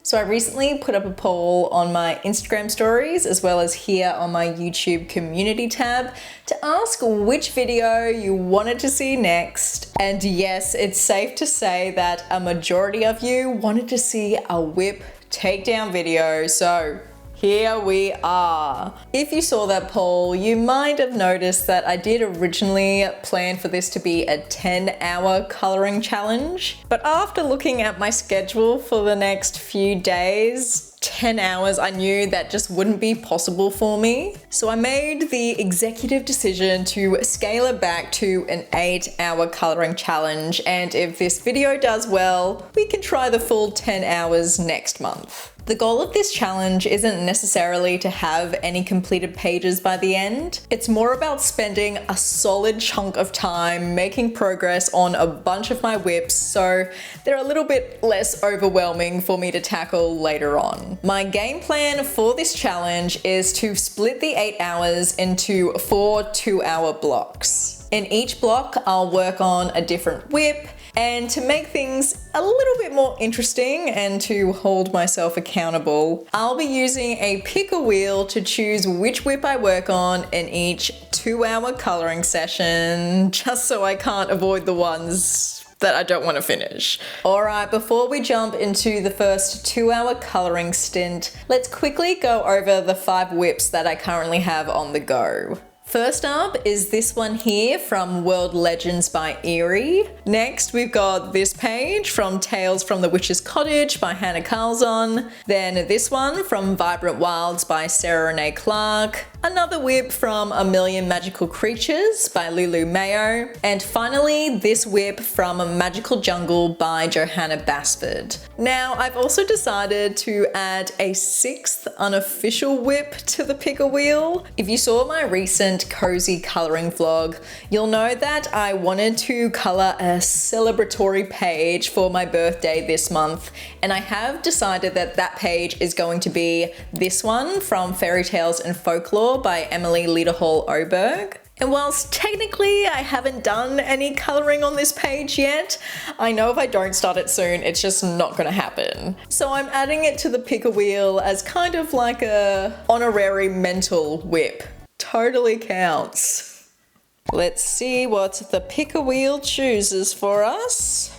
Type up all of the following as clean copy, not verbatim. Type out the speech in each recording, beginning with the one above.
So I recently put up a poll on my Instagram stories as well as here on my YouTube community tab to ask which video you wanted to see next. And yes, it's safe to say that a majority of you wanted to see a WIP takedown video. So here we are. If you saw that poll, you might have noticed that I did originally plan for this to be a 10-hour coloring challenge. But after looking at my schedule for the next few days, 10 hours, I knew that just wouldn't be possible for me. So I made the executive decision to scale it back to an 8-hour coloring challenge. And if this video does well, we can try the full 10 hours next month. The goal of this challenge isn't necessarily to have any completed pages by the end. It's more about spending a solid chunk of time making progress on a bunch of my WIPs, so they're a little bit less overwhelming for me to tackle later on. My game plan for this challenge is to split the 8 hours into 4 2-hour blocks. In each block, I'll work on a different WIP, and to make things a little bit more interesting and to hold myself accountable, I'll be using a picker wheel to choose which WIP I work on in each 2-hour coloring session, just so I can't avoid the ones that I don't want to finish. Alright, before we jump into the first 2-hour coloring stint, let's quickly go over the 5 WIPs that I currently have on the go. First up is this one here from World Legends by Eriy. Next, we've got this page from Tales from the Witch's Cottage by Hannah Carlson. Then this one from Vibrant Wilds by Sarah Renee Clark. Another WIP from A Million Magical Creatures by Lulu Mayo. And finally, this WIP from A Magical Jungle by Johanna Basford. Now, I've also decided to add a 6th unofficial WIP to the picker wheel. If you saw my recent cozy coloring vlog, you'll know that I wanted to color a celebratory page for my birthday this month, and I have decided that that page is going to be this one from Fairy Tales and Folklore by Emily Lederhall Oberg. And whilst technically I haven't done any coloring on this page yet, I know if I don't start it soon, it's just not gonna happen. So I'm adding it to the picker wheel as kind of like a honorary mental WIP. Totally counts. Let's see what the picker wheel chooses for us.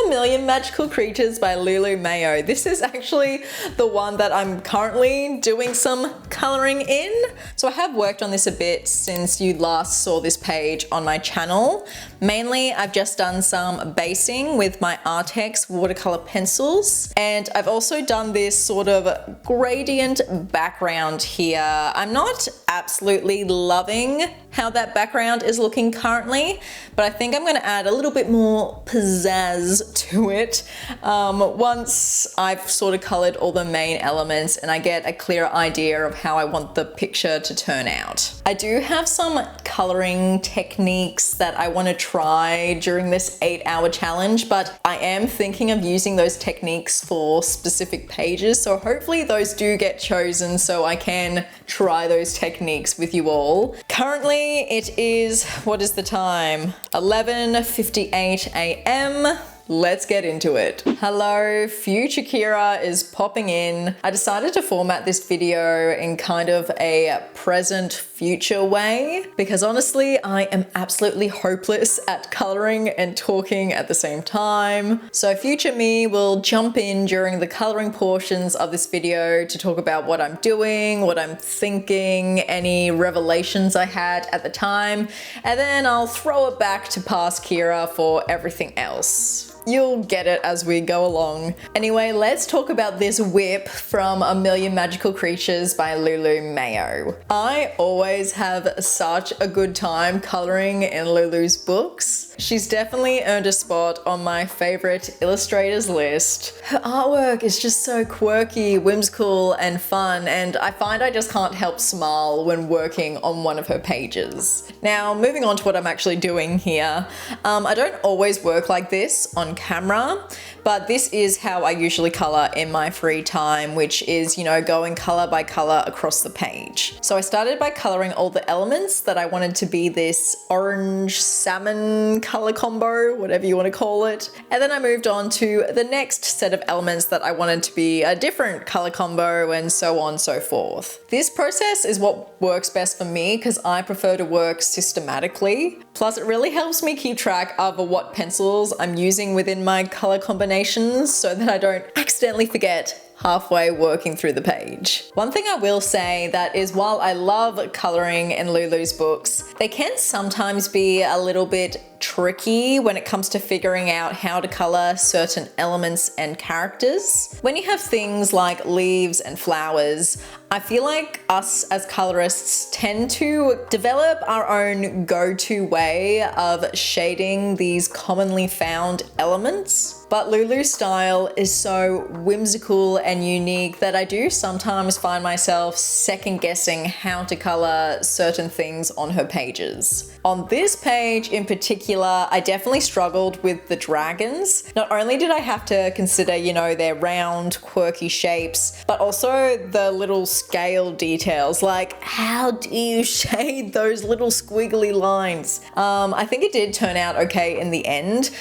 A Million Magical Creatures by Lulu Mayo. This is actually the one that I'm currently doing some coloring in. So I have worked on this a bit since you last saw this page on my channel. Mainly, I've just done some basing with my Artex watercolor pencils. And I've also done this sort of gradient background here. I'm not absolutely loving how that background is looking currently, but I think I'm gonna add a little bit more pizzazz to it once I've sort of colored all the main elements and I get a clearer idea of how I want the picture to turn out. I do have some coloring techniques that I want to try during this 8-hour challenge, but I am thinking of using those techniques for specific pages, so hopefully those do get chosen so I can try those techniques with you all. Currently it is, what is the time? 11:58 a.m. Let's get into it. Hello, future Kira is popping in. I decided to format this video in kind of a present future way because honestly, I am absolutely hopeless at coloring and talking at the same time. So future me will jump in during the coloring portions of this video to talk about what I'm doing, what I'm thinking, any revelations I had at the time, and then I'll throw it back to past Kira for everything else. You'll get it as we go along. Anyway, let's talk about this WIP from A Million Magical Creatures by Lulu Mayo. I always have such a good time coloring in Lulu's books. She's definitely earned a spot on my favorite illustrators list. Her artwork is just so quirky, whimsical, and fun, and I find I just can't help smile when working on one of her pages. Now, moving on to what I'm actually doing here. I don't always work like this on camera, but this is how I usually color in my free time, which is, going color by color across the page. So I started by coloring all the elements that I wanted to be this orange salmon color combo, whatever you want to call it. And then I moved on to the next set of elements that I wanted to be a different color combo, and so on and so forth. This process is what works best for me because I prefer to work systematically. Plus, it really helps me keep track of what pencils I'm using within my color combinations so that I don't accidentally forget halfway working through the page. One thing I will say that is, while I love coloring in Lulu's books, they can sometimes be a little bit tricky when it comes to figuring out how to color certain elements and characters. When you have things like leaves and flowers, I feel like us as colorists tend to develop our own go-to way of shading these commonly found elements. But Lulu's style is so whimsical and unique that I do sometimes find myself second guessing how to color certain things on her pages. On this page in particular, I definitely struggled with the dragons. Not only did I have to consider, their round, quirky shapes, but also the little scale details, like how do you shade those little squiggly lines? I think it did turn out okay in the end.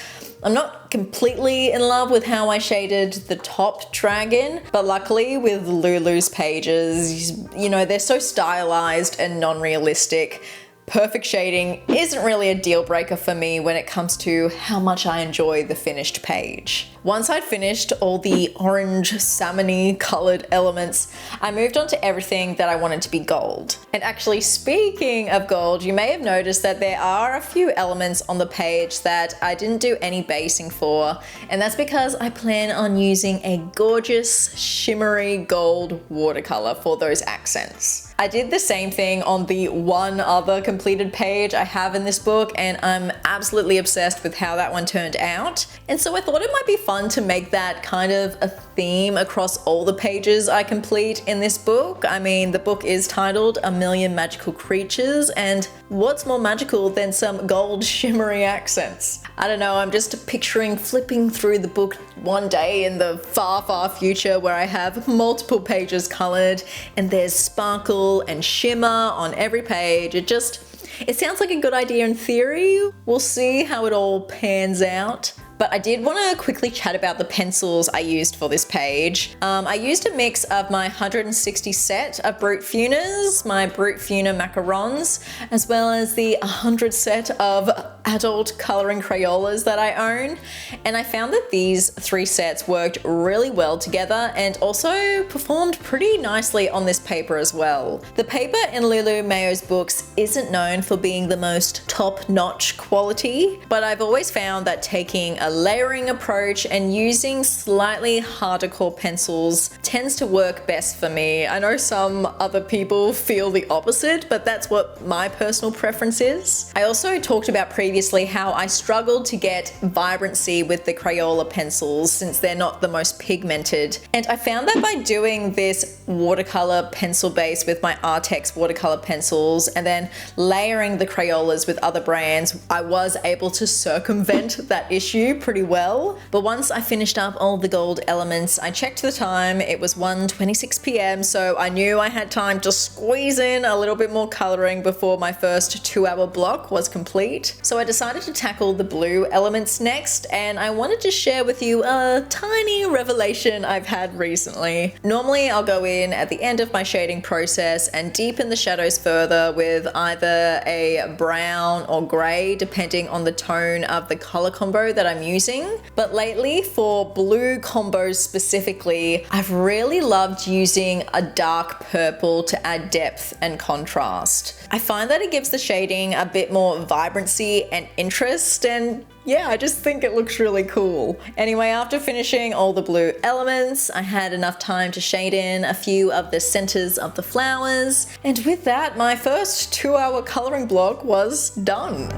I'm not completely in love with how I shaded the top dragon, but luckily with Lulu's pages, they're so stylized and non-realistic. Perfect shading isn't really a deal breaker for me when it comes to how much I enjoy the finished page. Once I'd finished all the orange salmon-y colored elements, I moved on to everything that I wanted to be gold. And actually, speaking of gold, you may have noticed that there are a few elements on the page that I didn't do any basing for, and that's because I plan on using a gorgeous shimmery gold watercolor for those accents. I did the same thing on the one other completed page I have in this book, and I'm absolutely obsessed with how that one turned out. And so I thought it might be fun to make that kind of a theme across all the pages I complete in this book. I mean, the book is titled A Million Magical Creatures, and what's more magical than some gold shimmery accents? I don't know, I'm just picturing flipping through the book one day in the far, far future where I have multiple pages colored and there's sparkle and shimmer on every page. It sounds like a good idea in theory. We'll see how it all pans out. But I did want to quickly chat about the pencils I used for this page. I used a mix of my 160 set of Brute Funas, my Brute Funa macarons, as well as the 100 set of adult coloring Crayolas that I own. And I found that these 3 sets worked really well together and also performed pretty nicely on this paper as well. The paper in Lulu Mayo's books isn't known for being the most top-notch quality, but I've always found that taking a layering approach and using slightly harder core pencils tends to work best for me. I know some other people feel the opposite, but that's what my personal preference is. I also talked about previously how I struggled to get vibrancy with the Crayola pencils since they're not the most pigmented. And I found that by doing this watercolor pencil base with my Artex watercolor pencils and then layering the Crayolas with other brands, I was able to circumvent that issue pretty well. But once I finished up all the gold elements, I checked the time. It was 1:26 p.m. so I knew I had time to squeeze in a little bit more coloring before my first 2-hour block was complete. So I decided to tackle the blue elements next, and I wanted to share with you a tiny revelation I've had recently. Normally I'll go in at the end of my shading process and deepen the shadows further with either a brown or grey depending on the tone of the color combo that I'm using. But lately, for blue combos specifically, I've really loved using a dark purple to add depth and contrast. I find that it gives the shading a bit more vibrancy and interest, and yeah, I just think it looks really cool. Anyway, after finishing all the blue elements, I had enough time to shade in a few of the centers of the flowers, and with that, my first 2-hour coloring block was done.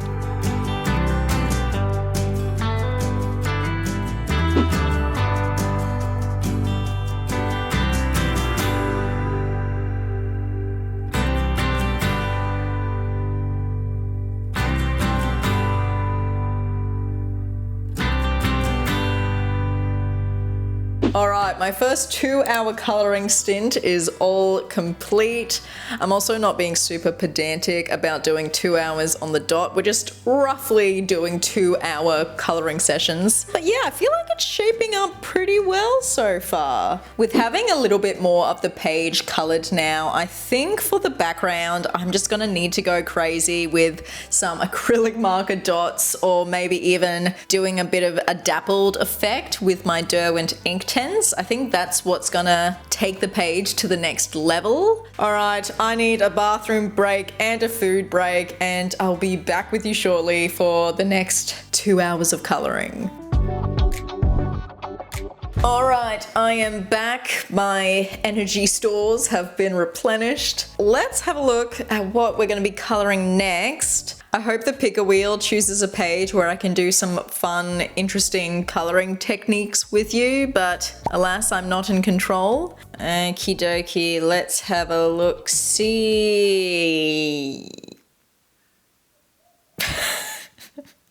All right, my first 2-hour coloring stint is all complete. I'm also not being super pedantic about doing 2 hours on the dot. We're just roughly doing 2-hour coloring sessions. But yeah, I feel like it's shaping up pretty well so far. With having a little bit more of the page colored now, I think for the background, I'm just gonna need to go crazy with some acrylic marker dots, or maybe even doing a bit of a dappled effect with my Derwent ink tents. I think that's what's gonna take the page to the next level. All right, I need a bathroom break and a food break, and I'll be back with you shortly for the next 2 hours of coloring. All right, I am back. My energy stores have been replenished. Let's have a look at what we're going to be coloring next. I hope the picker wheel chooses a page where I can do some fun, interesting coloring techniques with you, but alas, I'm not in control. Okie dokie, let's have a look-see.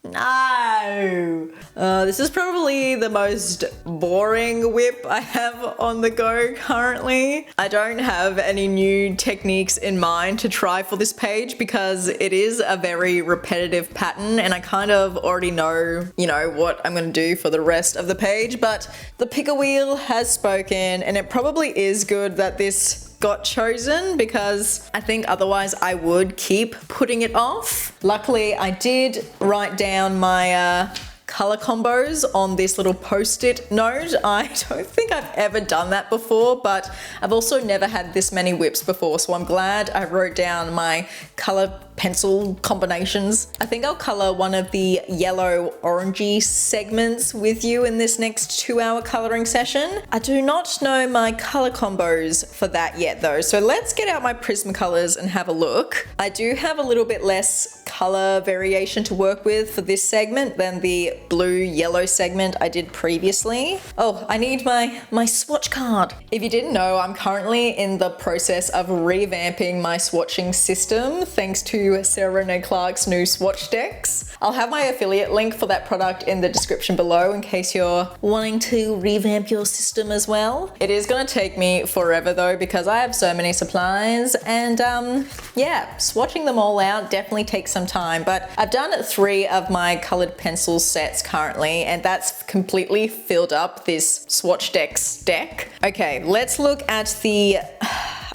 No! This is probably the most boring WIP I have on the go currently. I don't have any new techniques in mind to try for this page because it is a very repetitive pattern and I kind of already know, what I'm going to do for the rest of the page, but the picker wheel has spoken, and it probably is good that this got chosen because I think otherwise I would keep putting it off. Luckily, I did write down my color combos on this little post-it note. I don't think I've ever done that before, but I've also never had this many WIPs before, so I'm glad I wrote down my color pencil combinations. I think I'll color one of the yellow orangey segments with you in this next 2-hour coloring session. I do not know my color combos for that yet though, so let's get out my Prismacolors and have a look. I do have a little bit less color variation to work with for this segment than the blue-yellow segment I did previously. Oh, I need my swatch card. If you didn't know, I'm currently in the process of revamping my swatching system thanks to Sarah Renee Clark's new swatch decks. I'll have my affiliate link for that product in the description below in case you're wanting to revamp your system as well. It is going to take me forever though because I have so many supplies, and yeah, swatching them all out definitely takes some time, but I've done 3 of my colored pencil sets currently, and that's completely filled up this swatch decks deck. Okay, let's look at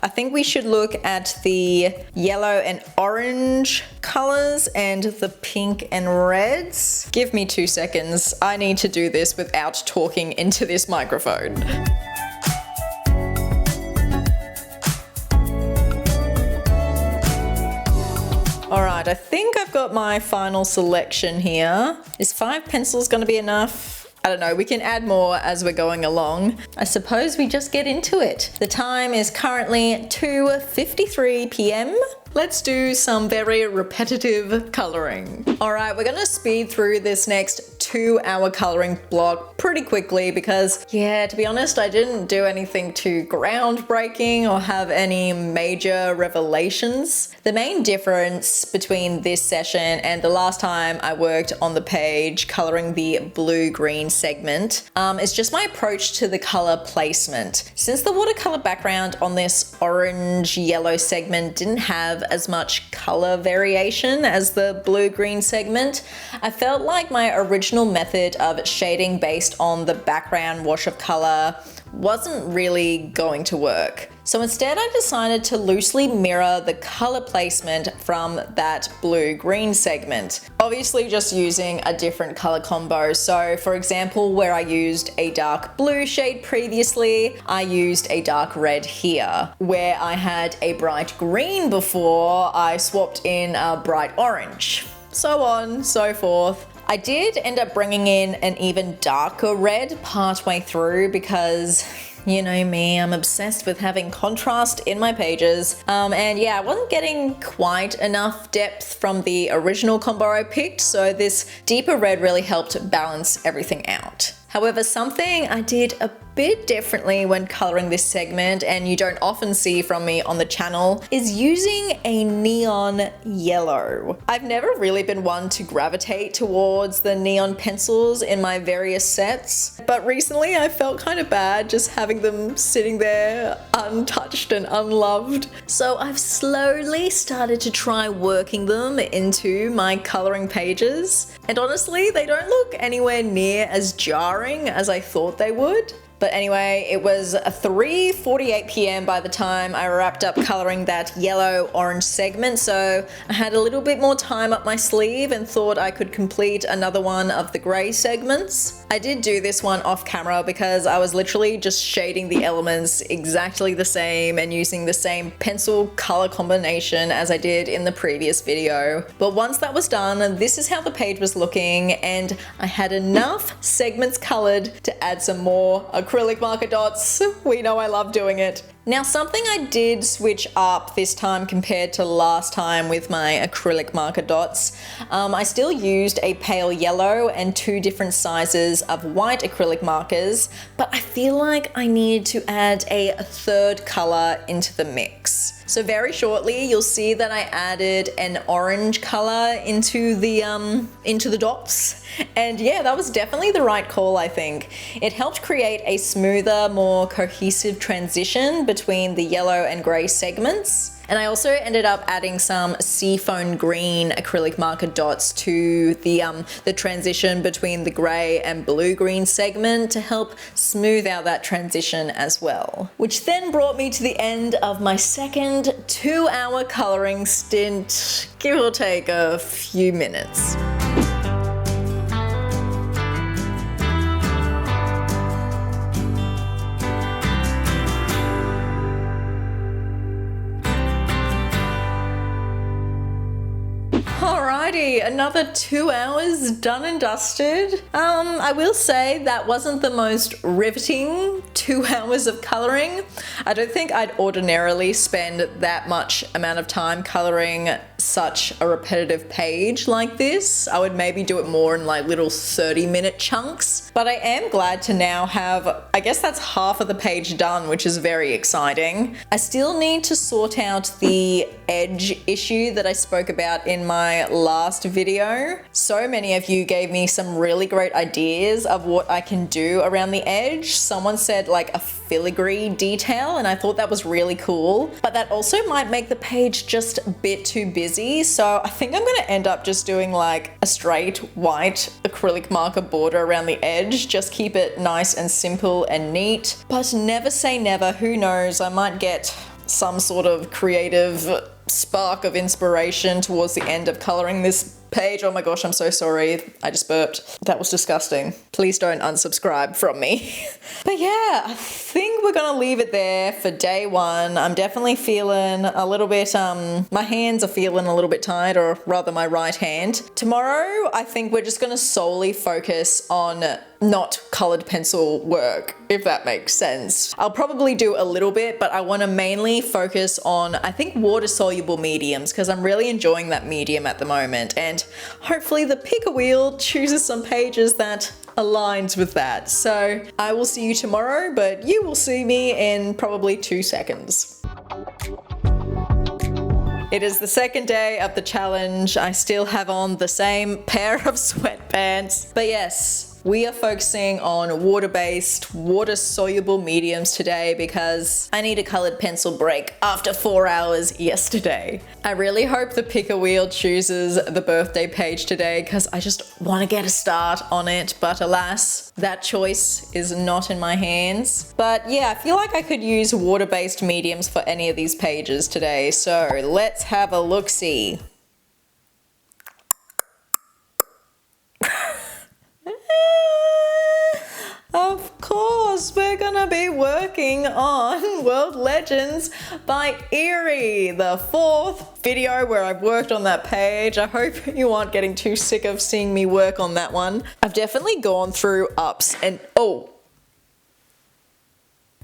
I think we should look at the yellow and orange colors and the pink and reds. Give me 2 seconds. I need to do this without talking into this microphone. All right, I think I've got my final selection here. Is 5 pencils going to be enough? I don't know, we can add more as we're going along. I suppose we just get into it. The time is currently 2:53 p.m. Let's do some very repetitive coloring. All right, we're gonna speed through this next 2-hour coloring block pretty quickly because, yeah, to be honest, I didn't do anything too groundbreaking or have any major revelations. The main difference between this session and the last time I worked on the page coloring the blue-green segment is just my approach to the color placement. Since the watercolor background on this orange-yellow segment didn't have as much color variation as the blue-green segment, I felt like my original method of shading based on the background wash of color wasn't really going to work. So instead I decided to loosely mirror the color placement from that blue-green segment. Obviously just using a different color combo. So for example, where I used a dark blue shade previously, I used a dark red here. Where I had a bright green before, I swapped in a bright orange. So on, so forth. I did end up bringing in an even darker red partway through because, you know me, I'm obsessed with having contrast in my pages. And yeah, I wasn't getting quite enough depth from the original combo I picked, so this deeper red really helped balance everything out. However, something I did a bit differently when coloring this segment, and you don't often see from me on the channel, is using a neon yellow. I've never really been one to gravitate towards the neon pencils in my various sets, but recently I felt kind of bad just having them sitting there untouched and unloved. So I've slowly started to try working them into my coloring pages, and honestly, they don't look anywhere near as jarring as I thought they would. But anyway, it was 3:48 p.m. by the time I wrapped up coloring that yellow-orange segment, so I had a little bit more time up my sleeve and thought I could complete another one of the grey segments. I did do this one off camera because I was literally just shading the elements exactly the same and using the same pencil color combination as I did in the previous video. But once that was done, this is how the page was looking, and I had enough segments colored to add some more acrylic marker dots. We know I love doing it. Now, something I did switch up this time compared to last time with my acrylic marker dots, I still used a pale yellow and 2 different sizes of white acrylic markers, but I feel like I need to add a 3rd color into the mix. So very shortly, you'll see that I added an orange color into the dots. And yeah, that was definitely the right call, I think. It helped create a smoother, more cohesive transition between the yellow and gray segments. And I also ended up adding some seafoam green acrylic marker dots to the transition between the grey and blue-green segment to help smooth out that transition as well. Which then brought me to the end of my second 2-hour colouring stint, give or take a few minutes. Alrighty, another 2 hours done and dusted. I will say that wasn't the most riveting 2 hours of coloring. I don't think I'd ordinarily spend that much amount of time coloring such a repetitive page like this. I would maybe do it more in like little 30-minute chunks, but I am glad to now have, I guess that's half of the page done, which is very exciting. I still need to sort out the edge issue that I spoke about in my last video. So many of you gave me some really great ideas of what I can do around the edge. Someone said like a filigree detail, and I thought that was really cool, but that also might make the page just a bit too busy. So I think I'm gonna end up just doing like a straight white acrylic marker border around the edge. Just keep it nice and simple and neat, but never say never. Who knows, I might get some sort of creative spark of inspiration towards the end of coloring this page. Oh my gosh, I'm so sorry. I just burped. That was disgusting. Please don't unsubscribe from me. But yeah, I think we're gonna leave it there for day 1. I'm definitely feeling a little bit, my hands are feeling a little bit tired, or rather my right hand. Tomorrow, I think we're just gonna solely focus on not colored pencil work, if that makes sense. I'll probably do a little bit, but I want to mainly focus on, I think, water soluble mediums, because I'm really enjoying that medium at the moment, and hopefully the picker wheel chooses some pages that aligns with that. So I will see you tomorrow, but you will see me in probably 2 seconds. It is the second day of the challenge. I still have on the same pair of sweatpants, but yes, we are focusing on water-based, water-soluble mediums today because I need a colored pencil break after 4 hours yesterday. I really hope the picker wheel chooses the birthday page today because I just want to get a start on it, but alas, that choice is not in my hands. But yeah, I feel like I could use water-based mediums for any of these pages today, so let's have a look-see. Of course, we're gonna be working on World Legends by Eriy, the 4th video where I've worked on that page. I hope you aren't getting too sick of seeing me work on that one. I've definitely gone through ups and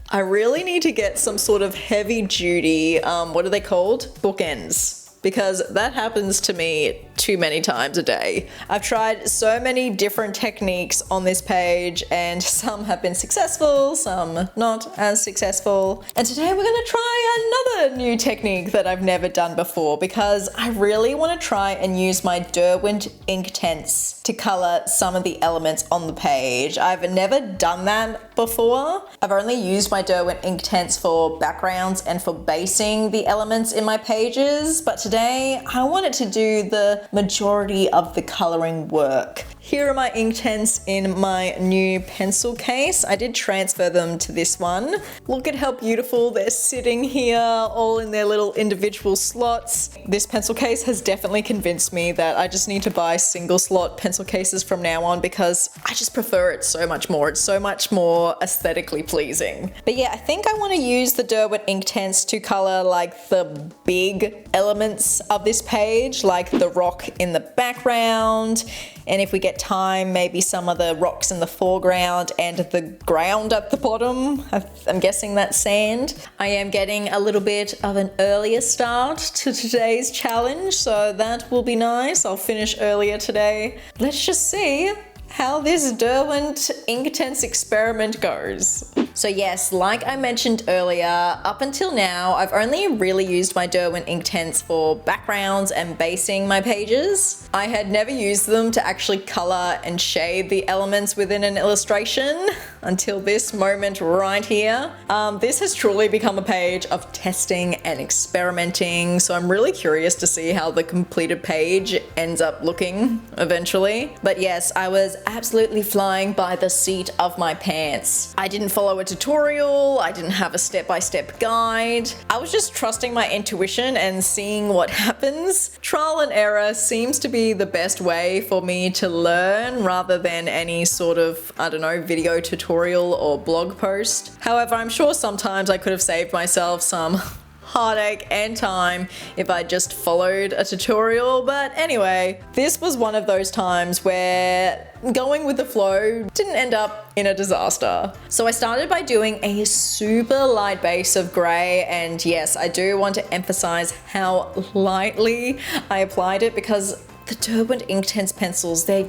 I really need to get some sort of heavy duty, what are they called? Bookends. Because that happens to me too many times a day. I've tried so many different techniques on this page and some have been successful, some not as successful. And today we're gonna try another new technique that I've never done before because I really wanna try and use my Derwent Inktense to color some of the elements on the page. I've never done that before. I've only used my Derwent Inktense for backgrounds and for basing the elements in my pages, but today I wanted to do the majority of the coloring work. Here are my Inktense in my new pencil case. I did transfer them to this one. Look at how beautiful they're sitting here, all in their little individual slots. This pencil case has definitely convinced me that I just need to buy single slot pencil cases from now on because I just prefer it so much more. It's so much more aesthetically pleasing. But yeah, I think I want to use the Derwent Inktense to color like the big elements of this page, like the rock in the background, and if we get time, maybe some of the rocks in the foreground and the ground at the bottom. I'm guessing that's sand. I am getting a little bit of an earlier start to today's challenge, so that will be nice. I'll finish earlier today. Let's just see how this Derwent Inktense experiment goes. So yes, like I mentioned earlier, up until now, I've only really used my Derwent Inktense for backgrounds and basing my pages. I had never used them to actually color and shade the elements within an illustration until this moment right here. This has truly become a page of testing and experimenting, so I'm really curious to see how the completed page ends up looking eventually. But yes, I was absolutely flying by the seat of my pants. I didn't follow a tutorial, I didn't have a step-by-step guide. I was just trusting my intuition and seeing what happens. Trial and error seems to be the best way for me to learn rather than any sort of, I don't know, video tutorial or blog post. However, I'm sure sometimes I could have saved myself some heartache and time if I just followed a tutorial, but anyway, this was one of those times where going with the flow didn't end up in a disaster. So I started by doing a super light base of grey, and yes, I do want to emphasize how lightly I applied it because the Derwent Inktense pencils, they're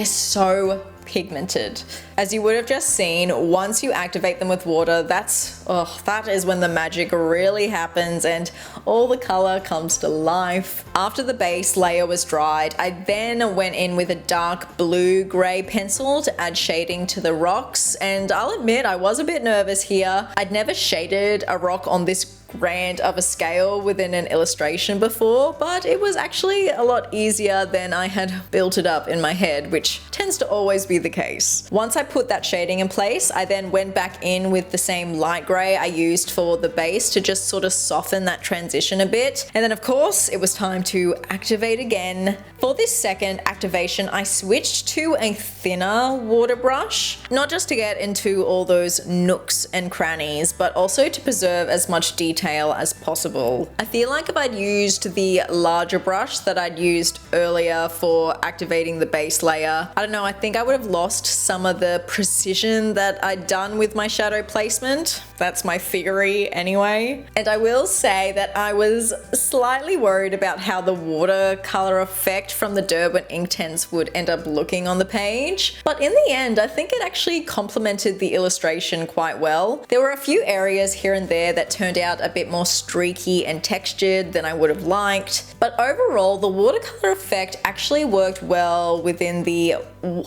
so pigmented. As you would have just seen, once you activate them with water, that is when the magic really happens and all the color comes to life. After the base layer was dried, I then went in with a dark blue-gray pencil to add shading to the rocks, and I'll admit I was a bit nervous here. I'd never shaded a rock on this grand of a scale within an illustration before, but it was actually a lot easier than I had built it up in my head, which tends to always be the case. Once I put that shading in place, I then went back in with the same light grey I used for the base to just sort of soften that transition a bit. And then of course, it was time to activate again. For this second activation, I switched to a thinner water brush, not just to get into all those nooks and crannies, but also to preserve as much detail as possible. I feel like if I'd used the larger brush that I'd used earlier for activating the base layer, I don't know, I think I would have lost some of the precision that I'd done with my shadow placement. That's my theory anyway. And I will say that I was slightly worried about how the watercolor effect from the Derwent Inktense would end up looking on the page. But in the end, I think it actually complemented the illustration quite well. There were a few areas here and there that turned out a bit more streaky and textured than I would have liked. But overall, the watercolor effect actually worked well within the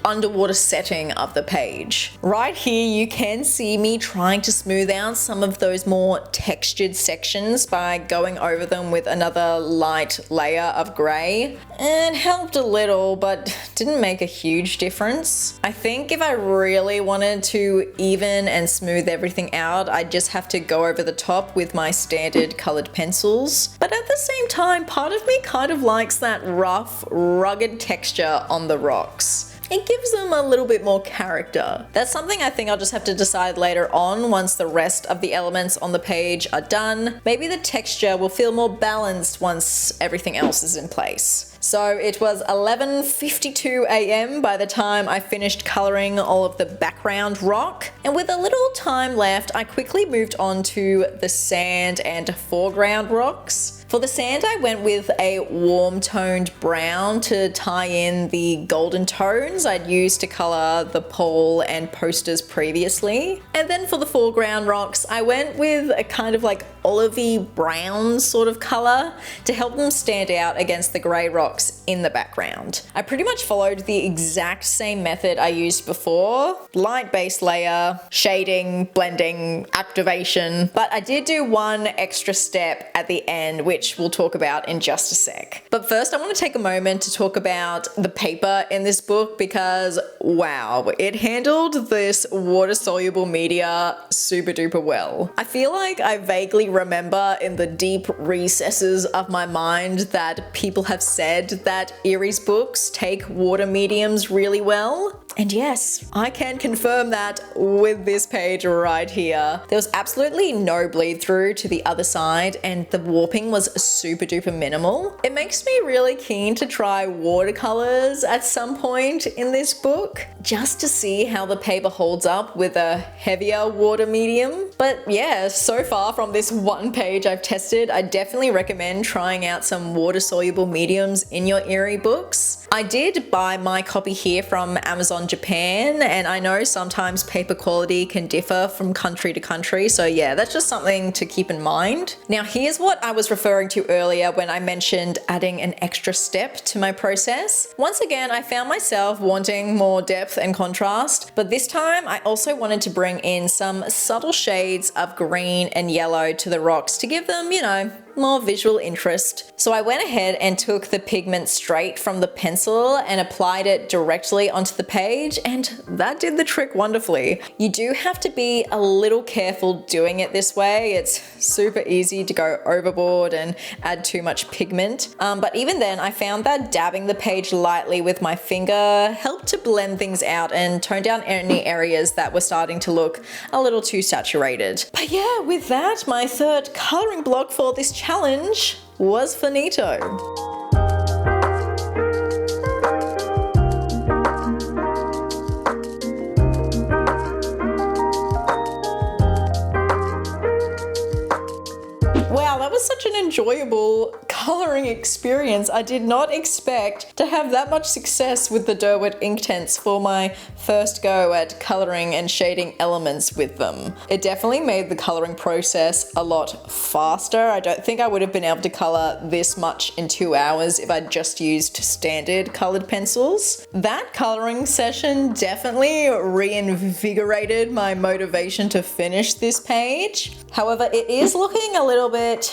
underwater setting of the page. Right here, you can see me trying to smooth out some of those more textured sections by going over them with another light layer of grey. It helped a little, but didn't make a huge difference. I think if I really wanted to even and smooth everything out, I'd just have to go over the top with my standard colored pencils. But at the same time, part of me kind of likes that rough, rugged texture on the rocks. It gives them a little bit more character. That's something I think I'll just have to decide later on once the rest of the elements on the page are done. Maybe the texture will feel more balanced once everything else is in place. So it was 11:52 a.m. by the time I finished coloring all of the background rock. And with a little time left, I quickly moved on to the sand and foreground rocks. For the sand, I went with a warm toned brown to tie in the golden tones I'd used to color the pole and posters previously. And then for the foreground rocks, I went with a kind of like olivey brown sort of color to help them stand out against the gray rocks in the background. I pretty much followed the exact same method I used before: light base layer, shading, blending, activation, but I did do one extra step at the end, which we'll talk about in just a sec. But first I want to take a moment to talk about the paper in this book because wow, it handled this water soluble media super duper well. I feel like I vaguely remember in the deep recesses of my mind that people have said that Eriy's books take water mediums really well. And yes, I can confirm that with this page right here. There was absolutely no bleed through to the other side and the warping was super duper minimal. It makes me really keen to try watercolors at some point in this book, just to see how the paper holds up with a heavier water medium. But yeah, so far from this one page I've tested, I definitely recommend trying out some water soluble mediums in your Eriy books. I did buy my copy here from Amazon Japan, and I know sometimes paper quality can differ from country to country, so yeah, that's just something to keep in mind. Now here's what I was referring to earlier when I mentioned adding an extra step to my process. Once again, I found myself wanting more depth and contrast, but this time I also wanted to bring in some subtle shades of green and yellow to the rocks to give them, you know, more visual interest. So I went ahead and took the pigment straight from the pencil and applied it directly onto the page, and that did the trick wonderfully. You do have to be a little careful doing it this way. It's super easy to go overboard and add too much pigment. But even then, I found that dabbing the page lightly with my finger helped to blend things out and tone down any areas that were starting to look a little too saturated. But yeah, with that, my third coloring block for this challenge was finito. Wow, that was such an enjoyable coloring experience. I did not expect to have that much success with the Derwent Inktense for my first go at coloring and shading elements with them. It definitely made the coloring process a lot faster. I don't think I would have been able to color this much in 2 hours if I'd just used standard colored pencils. That coloring session definitely reinvigorated my motivation to finish this page. However, it is looking a little bit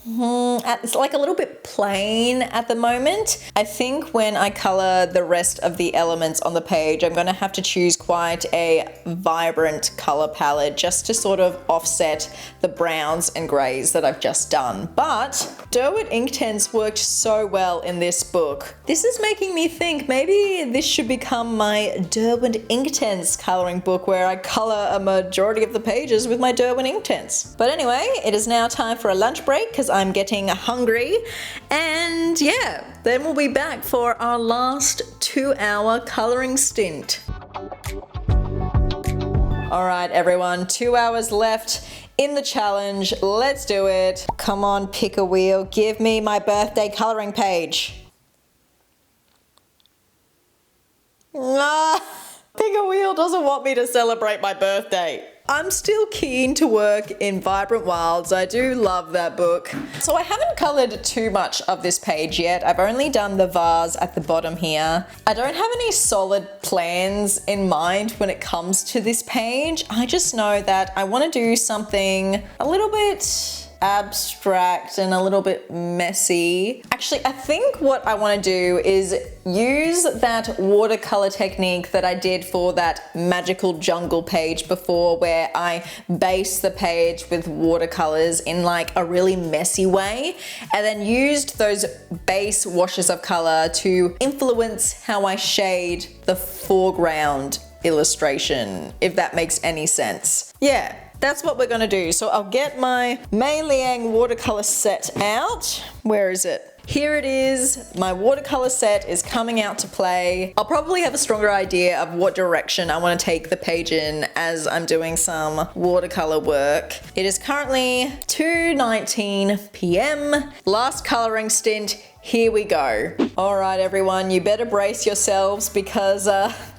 it's like a little bit plain at the moment. I think when I color the rest of the elements on the page, I'm going to have to choose quite a vibrant color palette just to sort of offset the browns and grays that I've just done. But Derwent Inktense worked so well in this book. This is making me think maybe this should become my Derwent Inktense coloring book where I color a majority of the pages with my Derwent Inktense. But anyway, it is now time for a lunch break because I'm getting hungry, and yeah, then we'll be back for our last 2-hour coloring stint. All right, everyone, 2 hours left in the challenge. Let's do it. Come on, pick a wheel. Give me my birthday coloring page. Nah, pick a wheel doesn't want me to celebrate my birthday. I'm still keen to work in Vibrant Wilds. I do love that book. So I haven't colored too much of this page yet. I've only done the vase at the bottom here. I don't have any solid plans in mind when it comes to this page. I just know that I want to do something a little bit abstract and a little bit messy. Actually, I think what I want to do is use that watercolor technique that I did for that magical jungle page before, where I base the page with watercolors in like a really messy way, and then used those base washes of color to influence how I shade the foreground illustration, if that makes any sense. Yeah, that's what we're gonna do. So I'll get my Mei Liang watercolor set out. Where is it? Here it is. My watercolor set is coming out to play. I'll probably have a stronger idea of what direction I want to take the page in as I'm doing some watercolor work. It is currently 2:19 p.m. Last coloring stint. Here we go. All right, everyone, you better brace yourselves because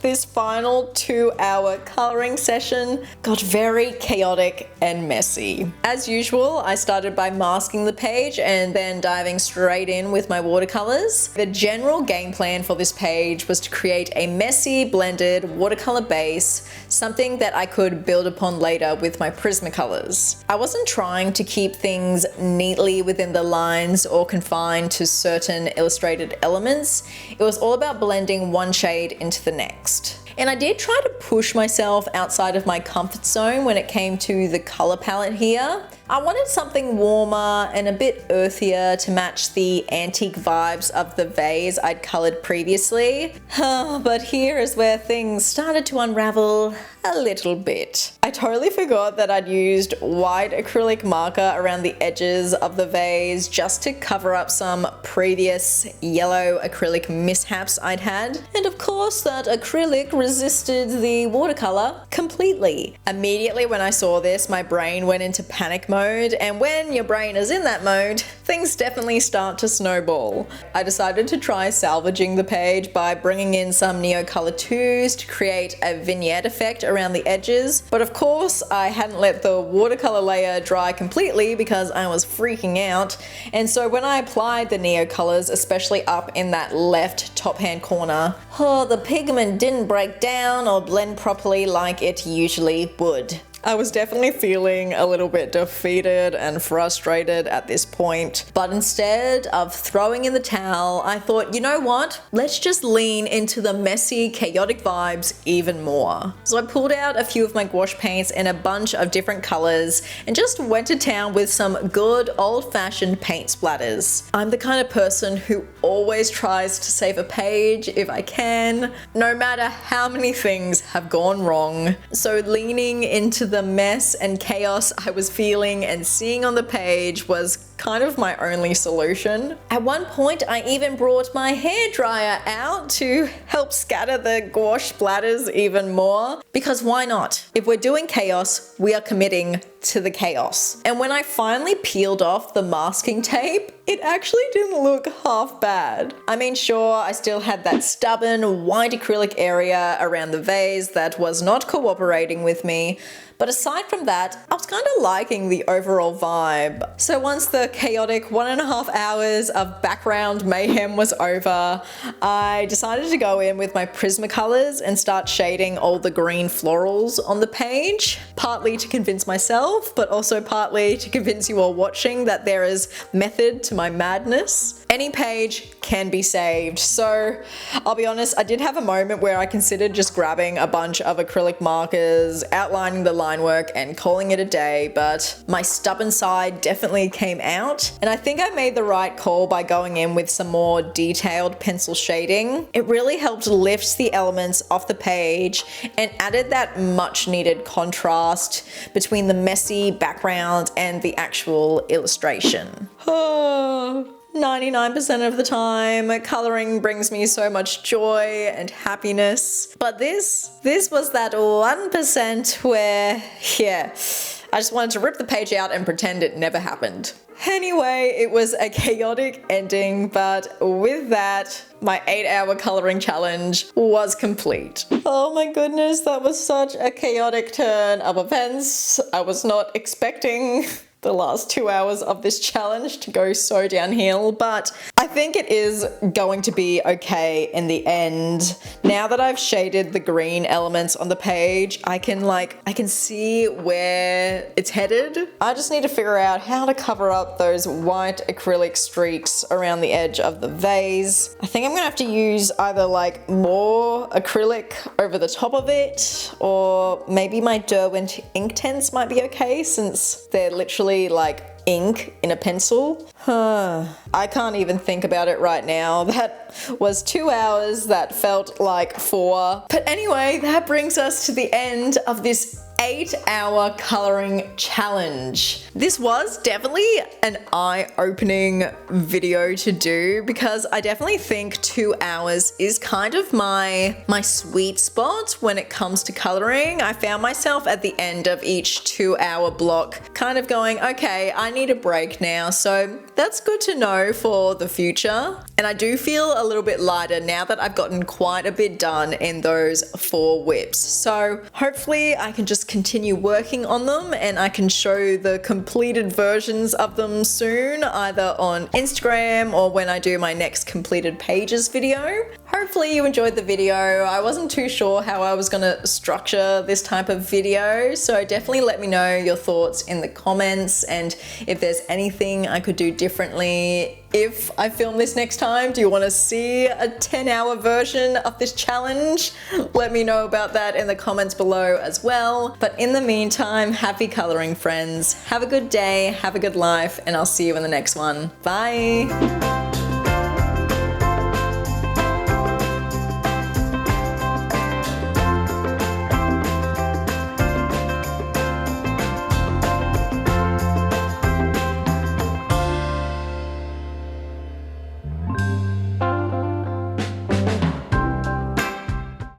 this final 2-hour coloring session got very chaotic and messy. As usual, I started by masking the page and then diving straight in with my watercolors. The general game plan for this page was to create a messy, blended watercolor base, something that I could build upon later with my Prismacolors. I wasn't trying to keep things neatly within the lines or confined to certain illustrated elements. It was all about blending one shade into the next. And I did try to push myself outside of my comfort zone when it came to the color palette here. I wanted something warmer and a bit earthier to match the antique vibes of the vase I'd colored previously. But here is where things started to unravel a little bit. I totally forgot that I'd used white acrylic marker around the edges of the vase just to cover up some previous yellow acrylic mishaps I'd had. And of course that acrylic resisted the watercolor completely. Immediately when I saw this, my brain went into panic mode, and when your brain is in that mode, things definitely start to snowball. I decided to try salvaging the page by bringing in some Neocolor 2s to create a vignette effect around the edges, but of course I hadn't let the watercolor layer dry completely because I was freaking out, and so when I applied the Neocolors, especially up in that left top hand corner, the pigment didn't break down or blend properly like it usually would. I was definitely feeling a little bit defeated and frustrated at this point, but instead of throwing in the towel, I thought, you know what? Let's just lean into the messy, chaotic vibes even more. So I pulled out a few of my gouache paints in a bunch of different colors and just went to town with some good old-fashioned paint splatters. I'm the kind of person who always tries to save a page if I can, no matter how many things have gone wrong. So leaning into the mess and chaos I was feeling and seeing on the page was kind of my only solution. At one point, I even brought my hairdryer out to help scatter the gouache splatters even more, because why not? If we're doing chaos, we are committing to the chaos. And when I finally peeled off the masking tape, it actually didn't look half bad. I mean, sure, I still had that stubborn white acrylic area around the vase that was not cooperating with me, but aside from that, I was kind of liking the overall vibe. So once the chaotic 1.5 hours of background mayhem was over, I decided to go in with my Prismacolors and start shading all the green florals on the page, partly to convince myself, but also partly to convince you all watching that there is method to my madness. Any page can be saved. So I'll be honest, I did have a moment where I considered just grabbing a bunch of acrylic markers, outlining the line work and calling it a day, but my stubborn side definitely came out, and I think I made the right call by going in with some more detailed pencil shading. It really helped lift the elements off the page and added that much needed contrast between the messy background and the actual illustration. 99% of the time, coloring brings me so much joy and happiness. But this was that 1% where, yeah, I just wanted to rip the page out and pretend it never happened. Anyway, it was a chaotic ending, but with that, my 8-hour coloring challenge was complete. Oh my goodness, that was such a chaotic turn of events. I was not expecting the last 2 hours of this challenge to go so downhill, but I think it is going to be okay in the end. Now that I've shaded the green elements on the page, I can see where it's headed. I just need to figure out how to cover up those white acrylic streaks around the edge of the vase. I think I'm gonna have to use either like more acrylic over the top of it, or maybe my Derwent Inktense might be okay since they're literally like ink in a pencil. I can't even think about it right now. That was 2 hours that felt like 4. But anyway, that brings us to the end of this 8-hour coloring challenge. This was definitely an eye-opening video to do because I definitely think 2 hours is kind of my sweet spot when it comes to coloring. I found myself at the end of each 2-hour block kind of going, okay, I need a break now. So that's good to know for the future. And I do feel a little bit lighter now that I've gotten quite a bit done in those 4 WIPs. So hopefully I can just continue working on them and I can show the completed versions of them soon, either on Instagram or when I do my next completed pages video. Hopefully you enjoyed the video. I wasn't too sure how I was gonna structure this type of video, so definitely let me know your thoughts in the comments and if there's anything I could do differently if I film this next time. Do you want to see a 10-hour version of this challenge? Let me know about that in the comments below as well. But in the meantime, happy coloring, friends. Have a good day, have a good life, and I'll see you in the next one. Bye!